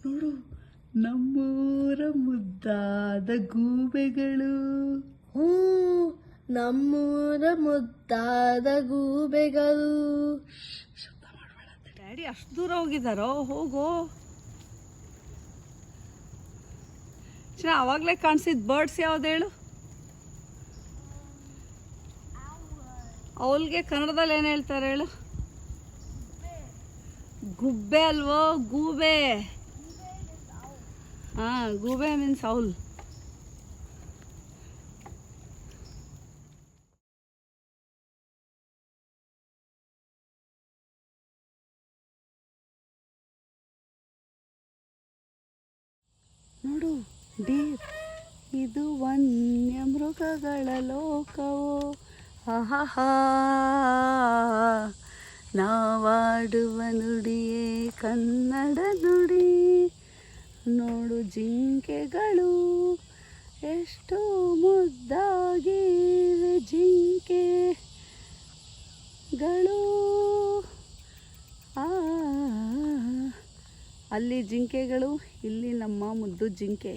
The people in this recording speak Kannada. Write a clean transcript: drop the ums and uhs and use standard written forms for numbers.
ನೋಡು, ನಮ್ಮೂರ ಮುದ್ದಾದ ಗೂಬೆಗಳು. ನಮ್ಮೂರ ಮುದ್ದಾದ ಗೂಬೆಗಳು. ಶಬ್ದ ಮಾಡಬೇಡ. ಡ್ಯಾಡಿ ಅಷ್ಟು ದೂರ ಹೋಗಿದ್ದಾರೋ? ಹೋಗೋ. ಅವಾಗಲೇ ಕಾಣಿಸಿದ ಬರ್ಡ್ಸ್ ಯಾವ್ದು ಹೇಳು? ಅವಲ್ಗೆ ಕನ್ನಡದಲ್ಲಿ ಏನು ಹೇಳ್ತಾರೆ ಹೇಳು? ಗುಬ್ಬೆ ಅಲ್ವೋ, ಗೂಬೆ. ಹಾಂ, ಗೂಬೆ ಮೀನ್ಸ್ ಔಲ್. ನೋಡು ಡೀರ್, ಇದು ವನ್ಯ ಮೃಗಗಳ ಲೋಕವೋ. ಆಹಾ, ನಾವಾಡುವ ನುಡಿಯೇ ಕನ್ನಡ ನುಡಿ. ನೋಡು ಜಿಂಕೆಗಳು ಎಷ್ಟು ಮುದ್ದಾಗಿವೆ, ಜಿಂಕೆಗಳು. ಅಲ್ಲಿ ಜಿಂಕೆಗಳು, ಇಲ್ಲಿ ನಮ್ಮ ಮುದ್ದು ಜಿಂಕೆ.